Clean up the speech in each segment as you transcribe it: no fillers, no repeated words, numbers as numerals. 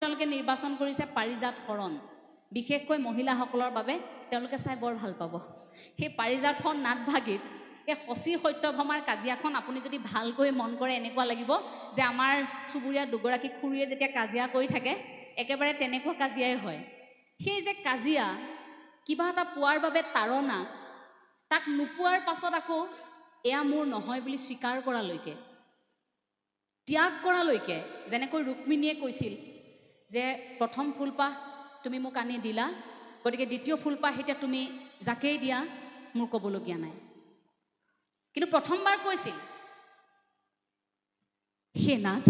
তেওঁলোকে নিৰ্বাচন কৰিছে পাৰিজাত হৰণ, বিশেষকৈ মহিলাসকলৰ বাবে তেওঁলোকে চাই বৰ ভাল পাব। সেই পাৰিজাত হৰণ নাটভাগীত এই শচী সত্যভামাৰ কাজিয়াখন আপুনি যদি ভালকৈ মন কৰে এনেকুৱা লাগিব যে আমাৰ চুবুৰীয়া দুগৰাকী খুৰীয়ে যেতিয়া কাজিয়া কৰি থাকে একেবাৰে তেনেকুৱা কাজিয়াই হয়। সেই যে কাজিয়া, কিবা এটা পোৱাৰ বাবে তাৰণা, তাক নোপোৱাৰ পাছত আকৌ এয়া মোৰ নহয় বুলি স্বীকাৰ কৰালৈকে, ত্যাগ কৰালৈকে, যেনেকৈ ৰুক্মিণীয়ে কৈছিল যে প্ৰথম ফুলপাহ তুমি মোক আনি দিলা, গতিকে দ্বিতীয় ফুলপাহ এতিয়া তুমি যাকেই দিয়া মোৰ ক'বলগীয়া নাই। কিন্তু প্ৰথমবাৰ কৈছিল, হে নাথ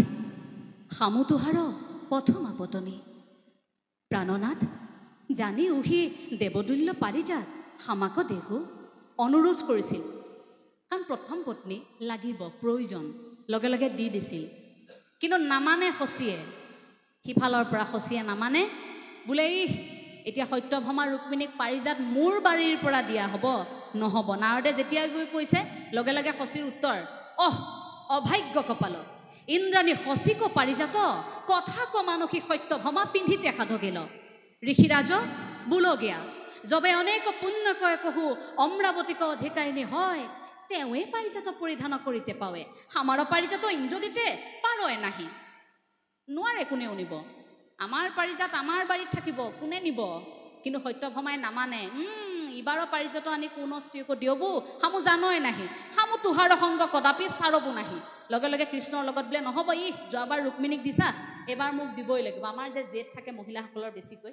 সামু তোহাৰ প্ৰথম আপতনি, প্ৰাণনাথ জানি উহি দেৱদুল্য পাৰিজাত সামাক দেহো, অনুৰোধ কৰিছিল। কাৰণ প্ৰথম পত্নী লাগিব, প্ৰয়োজন, লগে লগে দি দিছিল। কিন্তু নামানে শচীয়ে, সিফালৰ পৰা শচীয়ে নামানে, বোলে এতিয়া সত্যভামা ৰুক্মিণীক পাৰিজাত মোৰ বাৰীৰ পৰা দিয়া হ'ব, নহ'ব। নাৰদে যেতিয়া গৈ কৈছে লগে লগে শচীৰ উত্তৰ, অভাগ্য কপাল, ইন্দ্ৰাণী শচীক পাৰিজাত, কথা ক মানসী সত্যভামা পিন্ধিতে সাধগেল, ঋষিৰাজ বুলগীয়া, যবে অনেক পুণ্য কয় কহু অমৰাৱতীক অধিকাৰিণী হয়, তেওঁৱে পাৰিজাত পৰিধান কৰিতে পাৱে, আমাৰ পাৰিজাত ইন্দ্ৰ দিতে পাৰয় নাহি। নোৱাৰে কোনেও নিব, আমাৰ পাৰিজাত আমাৰ বাৰীত থাকিব, কোনে নিব? কিন্তু সত্যভামাই নামানে, ইবাৰৰ পাৰিজাত আনি কোন স্ত্ৰীকো দিয়বো, সামু জানই নাহি, সামু তোহাৰ সংগ কদাপি চাৰবো নাহি। লগে লগে কৃষ্ণৰ লগত বোলে নহ'ব, যোৱাবাৰ ৰুক্মিণীক দিছা, এবাৰ মোক দিবই লাগিব। আমাৰ যে জেদ থাকে মহিলাসকলৰ বেছিকৈ,